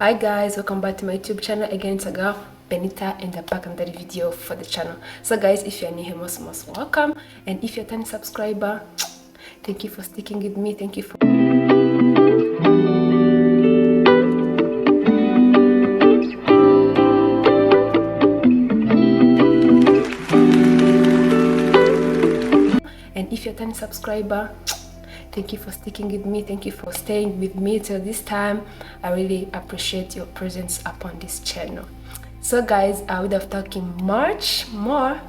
Hi guys, welcome back to my YouTube channel. Again, it's a girl Benitha, and I'm back on another video for the channel. So guys, if you're new here, most welcome, and if you're a 10 subscriber, thank you for sticking with me. Thank you for and if you're a 10 subscriber, thank you for sticking with me. Thank you for staying with me till this time. I really appreciate your presence upon this channel. So guys, without talking much more,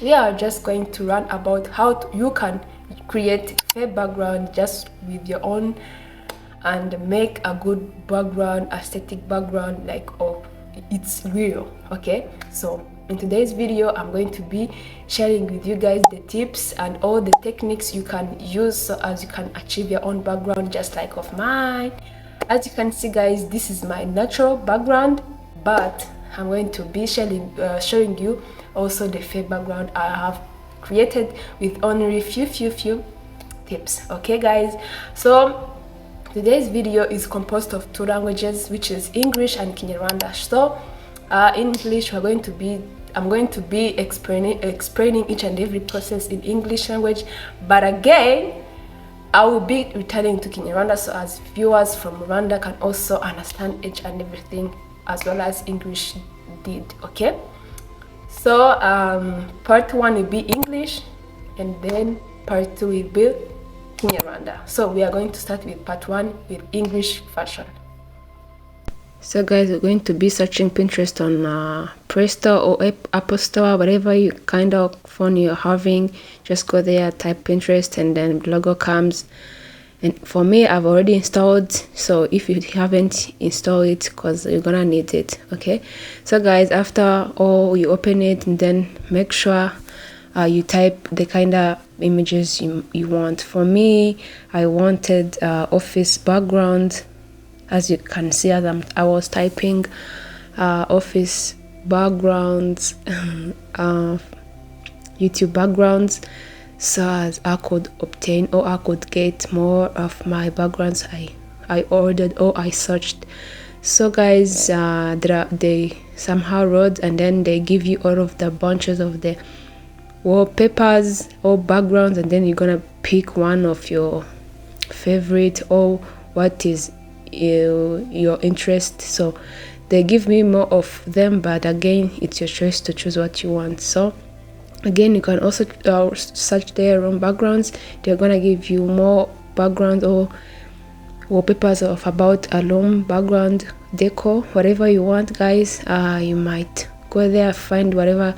we are just going to run about how you can create a background just with your own and make a good background, aesthetic background, like it's real. Okay, so in today's video I'm going to be sharing with you guys the tips and all the techniques you can use so as you can achieve your own background just like of mine. As you can see guys, this is my natural background, but I'm going to be showing you also the fake background I have created with only few tips. Okay guys, so today's video is composed of two languages, which is English and Kinyarwanda. So in English I'm going to be explaining each and every process in English language, but again I will be returning to Kinyarwanda so as viewers from Rwanda can also understand each and everything as well as English did. Okay, so part 1 will be English and then part 2 will be Kinyarwanda. So we are going to start with part 1 with English version. So guys, we're going to be searching Pinterest on Play Store or Apple Store, whatever you kind of phone you're having. Just go there, type Pinterest, and then logo comes. And for me, I've already installed, so if you haven't installed it, because you're gonna need it. Okay, so guys, after all, you open it and then make sure you type the kind of images you want. For me, I wanted office background. As you can see, as I was typing office backgrounds, YouTube backgrounds, so as I could obtain or I could get more of my backgrounds I ordered or I searched. So guys, they somehow wrote, and then they give you all of the bunches of the wallpapers or backgrounds, and then you're gonna pick one of your favorite or what is your interest. So they give me more of them, but again it's your choice to choose what you want. So again, you can also search their own backgrounds. They're gonna give you more backgrounds or wallpapers of about a long background decor, whatever you want guys. You might go there, find whatever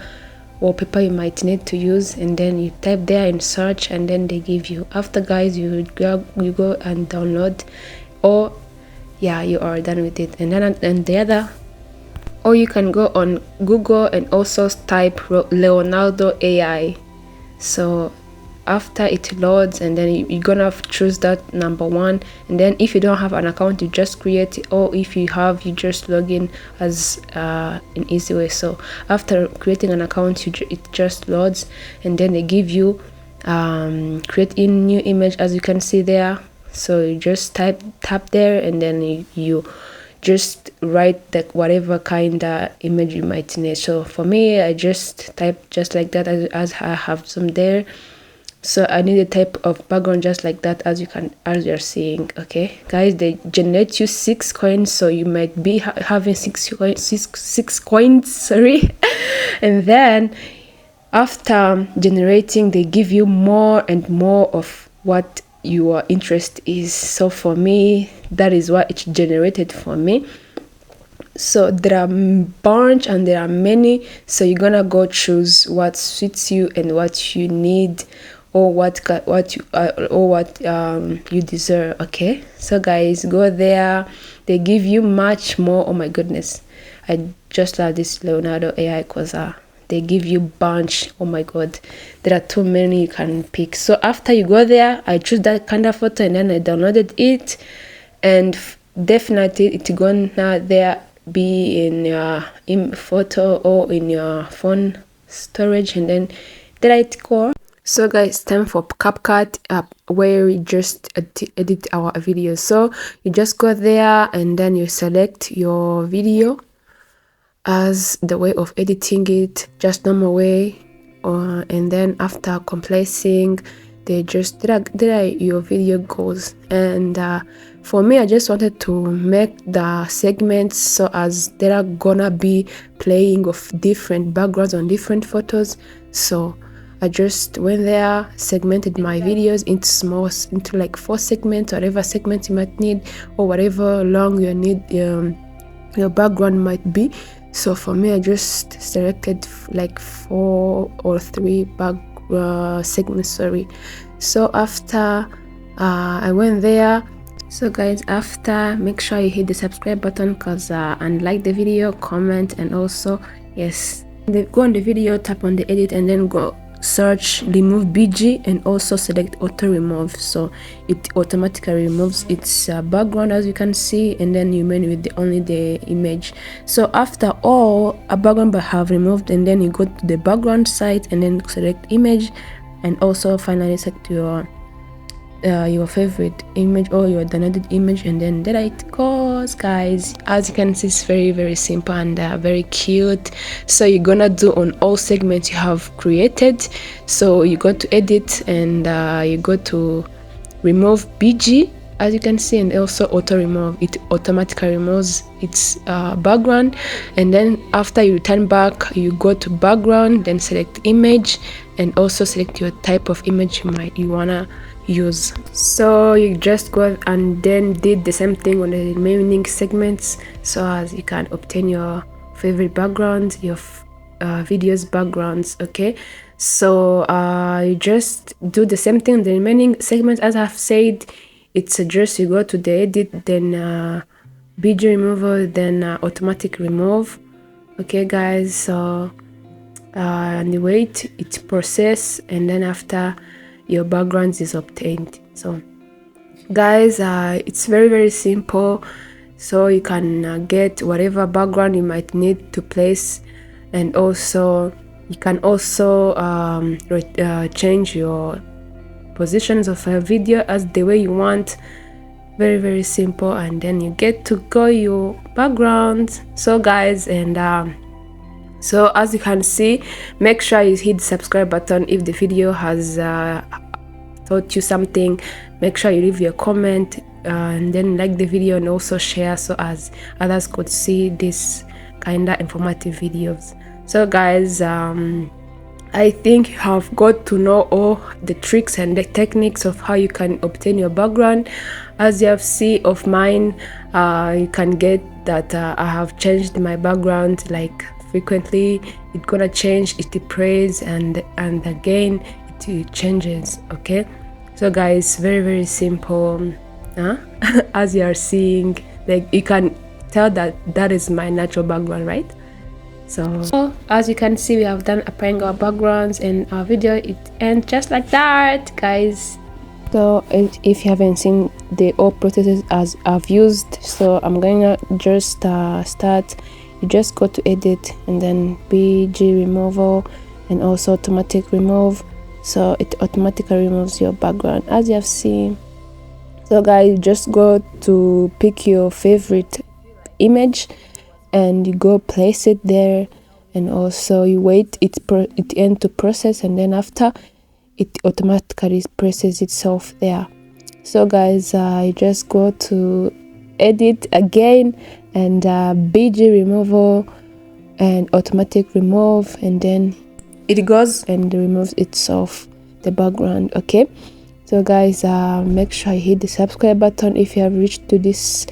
wallpaper you might need to use, and then you type there and search, and then they give you. After guys, you go and download, or yeah, you are done with it. And then and the other, or you can go on Google and also type Leonardo AI. So after it loads, and then you're gonna choose that number 1, and then if you don't have an account, you just create it, or if you have, you just log in as an easy way. So after creating an account, it just loads, and then they give you create in new image, as you can see there. So you just tap there, and then you just write that whatever kind of image you might need. So for me, I just type just like that, as I have some there. So I need a type of background just like that, as you're seeing. Okay guys, they generate you 6 coins, so you might be having 6 coins, sorry. And then after generating, they give you more and more of what your interest is. So for me, that is what it generated for me. So there are a bunch and there are many, so you're gonna go choose what suits you and what you need, or what you deserve. Okay, so guys, go there. They give you much more. Oh my goodness, I just love this Leonardo AI because they give you bunch. Oh my god, there are too many you can pick. So after you go there, I choose that kind of photo, and then I downloaded it, and definitely it's gonna there be in your photo or in your phone storage, and then the right core. So guys, time for CapCut where we just edit our videos. So you just go there and then you select your video as the way of editing it, just normal way, and then after completing, they just drag your video goes. And for me, I just wanted to make the segments so as there are gonna be playing of different backgrounds on different photos. So I just went there, segmented my videos into like 4 segments, whatever segments you might need, or whatever long you need your background might be. So for me, I just selected like 4 or 3 segments, sorry. So after I went there, so guys, after, make sure you hit the subscribe button and like the video, comment, and also yes, go on the video, tap on the edit, and then go search remove BG and also select auto remove, so it automatically removes its background, as you can see, and then you remain with only the image. So after all a background have removed, and then you go to the background site and then select image, and also finally select your favorite image or your downloaded image, and then there it goes, guys. As you can see, it's very simple and very cute. So you're gonna do on all segments you have created. So you go to edit and you go to remove BG, as you can see, and also auto remove. It automatically removes its background, and then after you return back, you go to background, then select image, and also select your type of image you wanna use. So you just go and then did the same thing on the remaining segments, so as you can obtain your favorite backgrounds, your videos backgrounds. Okay, so you just do the same thing on the remaining segments. As I've said, it's just you go to the edit, then BG removal, then automatic remove. Okay guys, so and you wait it process, and then after your background is obtained. So guys, it's very simple. So you can get whatever background you might need to place, and also you can also change your positions of a video as the way you want. Very simple, and then you get to go your background. So guys, and so as you can see, make sure you hit the subscribe button if the video has taught you something. Make sure you leave your comment and then like the video, and also share so as others could see this kinda informative videos. So guys, I think you have got to know all the tricks and the techniques of how you can obtain your background. As you have seen of mine, you can get that I have changed my background like frequently. It's gonna change, it plays, and again it changes. Okay, so guys, very simple. As you are seeing, like you can tell that is my natural background, right? So as you can see, we have done applying our backgrounds, and our video it ends just like that, guys. So if you haven't seen the all processes as I've used, so I'm gonna just start. You just go to edit and then BG removal and also automatic remove, so it automatically removes your background as you have seen. So guys, just go to pick your favorite image and you go place it there, and also you wait it end to process, and then after it automatically presses itself there. So guys, you just go to edit again and BG removal and automatic remove, and then it goes and removes itself the background. Okay, so guys, make sure you hit the subscribe button if you have reached to this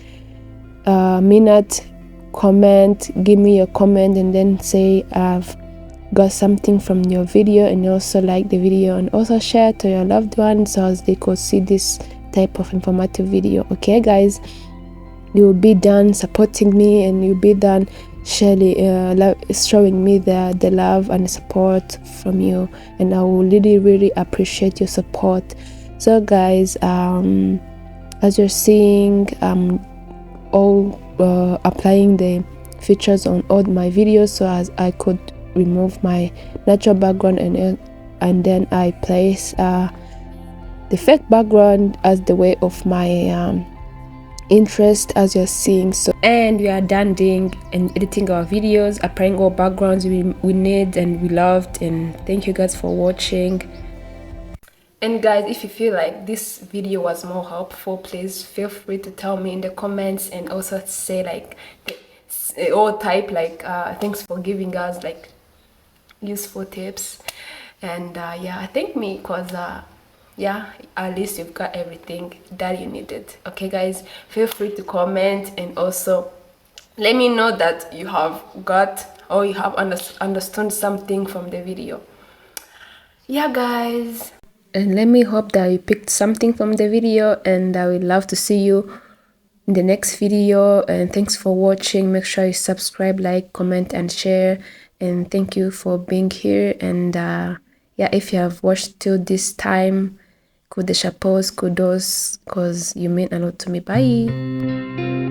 minute. Comment, give me your comment, and then say I've got something from your video, and also like the video, and also share to your loved ones so as they could see this type of informative video. Okay guys, you'll be done supporting me, and you'll be done showing me the love and support from you, and I will really appreciate your support. So guys, as you're seeing, all applying the features on all my videos so as I could remove my natural background, and and then I place the fake background as the way of my interest, as you're seeing. So, and we are done doing and editing our videos, applying all backgrounds we need and we loved. And thank you guys for watching. And guys, if you feel like this video was more helpful, please feel free to tell me in the comments, and also say like or type like thanks for giving us like useful tips. And yeah, thank me, because yeah, at least you've got everything that you needed. Okay guys, feel free to comment, and also let me know that you have got, or you have understood something from the video. Yeah guys, and let me hope that you picked something from the video, and I would love to see you in the next video. And thanks for watching. Make sure you subscribe, like, comment, and share. And thank you for being here. And yeah, if you have watched till this time, kudos, kudos, because you mean a lot to me. Bye.